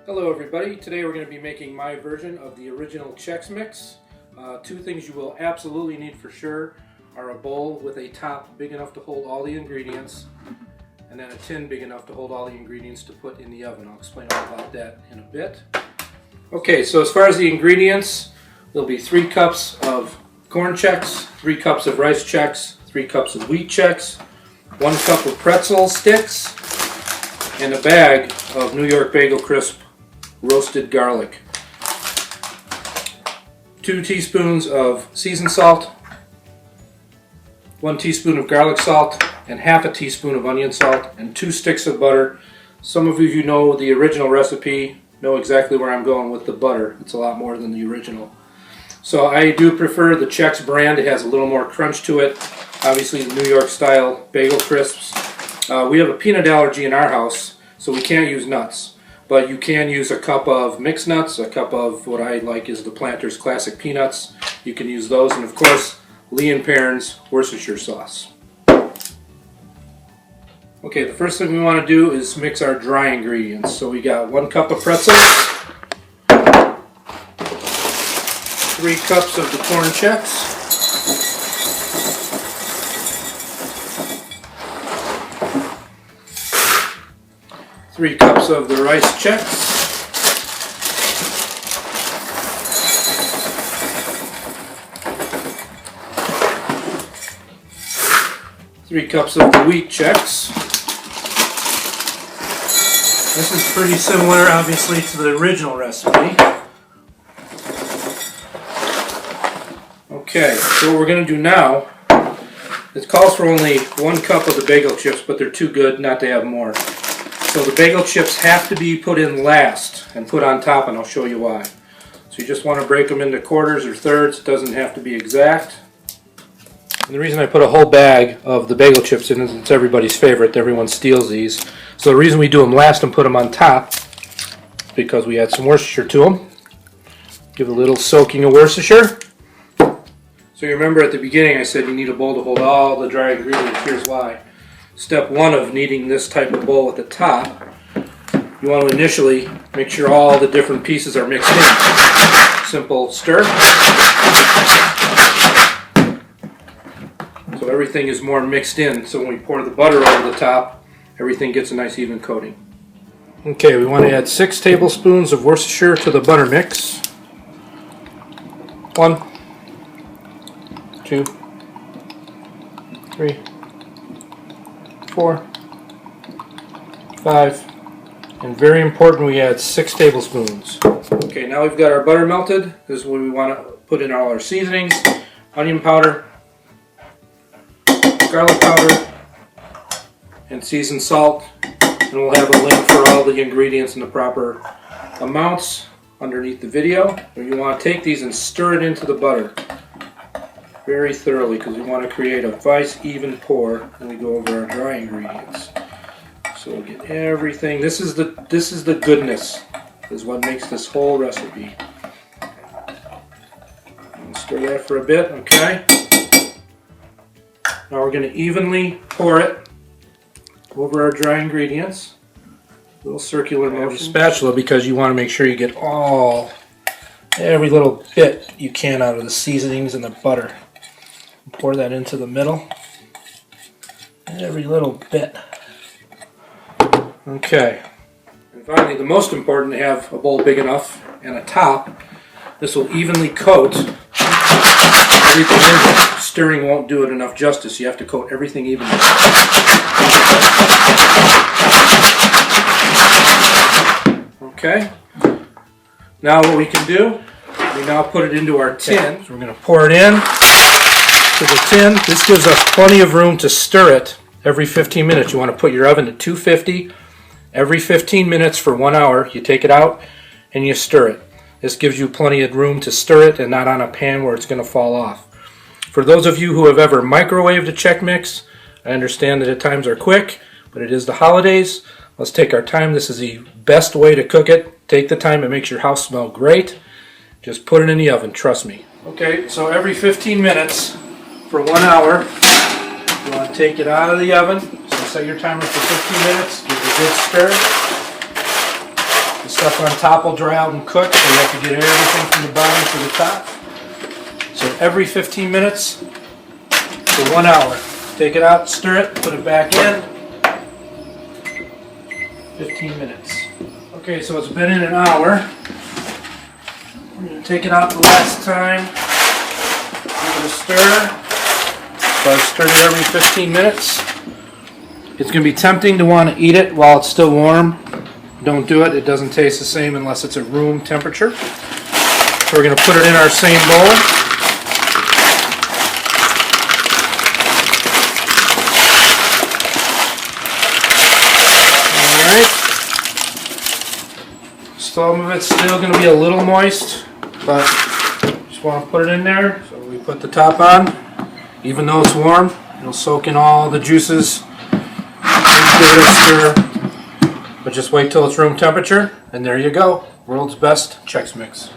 Hello everybody, today we're going to be making my version of the original Chex Mix. Two things you will absolutely need for sure are a bowl with a top big enough to hold all the ingredients and then a tin big enough to hold all the ingredients to put in the oven. I'll explain all about that in a bit. Okay, so as far as the ingredients, there'll be 3 cups of Corn Chex, 3 cups of Rice Chex, 3 cups of Wheat Chex, 1 cup of pretzel sticks, and a bag of New York Bagel Crisp roasted garlic, 2 teaspoons of seasoned salt, 1 teaspoon of garlic salt, and half a teaspoon of onion salt, and 2 sticks of butter. Some of you who know the original recipe know exactly where I'm going with the butter. It's a lot more than the original. So I do prefer the Chex brand. It has a little more crunch to it. Obviously the New York style bagel crisps. We have a peanut allergy in our house, so we can't use nuts. But you can use a cup of mixed nuts, a cup of what I like is the Planters Classic Peanuts. You can use those, and of course, Lea Perrins Worcestershire Sauce. Okay, the first thing we want to do is mix our dry ingredients. So we got 1 cup of pretzels, 3 cups of the Corn Chex, 3 cups of the Rice Chex, 3 cups of the Wheat Chex. This is pretty similar, obviously, to the original recipe. Okay, so what we're going to do now, it calls for only 1 cup of the bagel chips, but they're too good not to have more. So the bagel chips have to be put in last and put on top, and I'll show you why. So you just want to break them into quarters or thirds. It doesn't have to be exact. And the reason I put a whole bag of the bagel chips in is it's everybody's favorite. Everyone steals these. So the reason we do them last and put them on top is because we add some Worcestershire to them. Give a little soaking of Worcestershire. So you remember at the beginning I said you need a bowl to hold all the dry ingredients. Here's why. Step 1 of needing this type of bowl at the top, you want to initially make sure all the different pieces are mixed in. Simple stir. So everything is more mixed in, so when we pour the butter over the top, everything gets a nice even coating. Okay, we want to add 6 tablespoons of Worcestershire to the butter mix. 1, 2, 3, 4, 5, and very important, we add 6 tablespoons. Okay, now we've got our butter melted. This is when we want to put in all our seasonings, onion powder, garlic powder, and seasoned salt. And we'll have a link for all the ingredients in the proper amounts underneath the video. And you want to take these and stir it into the butter very thoroughly because we want to create a nice even pour when we go over our dry ingredients. So we'll get everything. This is the goodness. This is what makes this whole recipe. And stir that for a bit, okay? Now we're going to evenly pour it over our dry ingredients. A little circular motion. With a spatula because you want to make sure you get every little bit you can out of the seasonings and the butter. Pour that into the middle. Every little bit. Okay. And finally, the most important, to have a bowl big enough and a top. This will evenly coat everything in here. Stirring won't do it enough justice. You have to coat everything evenly. Okay. Now what we can do, we now put it into our tin. So we're going to pour it in to the tin. This gives us plenty of room to stir it every 15 minutes. You want to put your oven at 250 every 15 minutes for 1 hour. You take it out and you stir it. This gives you plenty of room to stir it and not on a pan where it's going to fall off. For those of you who have ever microwaved a Chex Mix, I understand that at times are quick, but it is the holidays. Let's take our time. This is the best way to cook it. Take the time. It makes your house smell great. Just put it in the oven, trust me. Okay, so every 15 minutes for 1 hour, you want to take it out of the oven. So set your timer for 15 minutes. Give it a good stir. The stuff on top will dry out and cook, so you have to get everything from the bottom to the top. So every 15 minutes for 1 hour. Take it out, stir it, put it back in. 15 minutes. Okay, so it's been in an hour. We're going to take it out the last time. Give it a stir. So I've stirred it every 15 minutes. It's going to be tempting to want to eat it while it's still warm. Don't do it. It doesn't taste the same unless it's at room temperature. So we're going to put it in our same bowl. Alright. Some of it's still going to be a little moist, but just want to put it in there. So we put the top on. Even though it's warm, it'll soak in all the juices. Give it a stir. But just wait till it's room temperature, and there you go. World's best Chex Mix.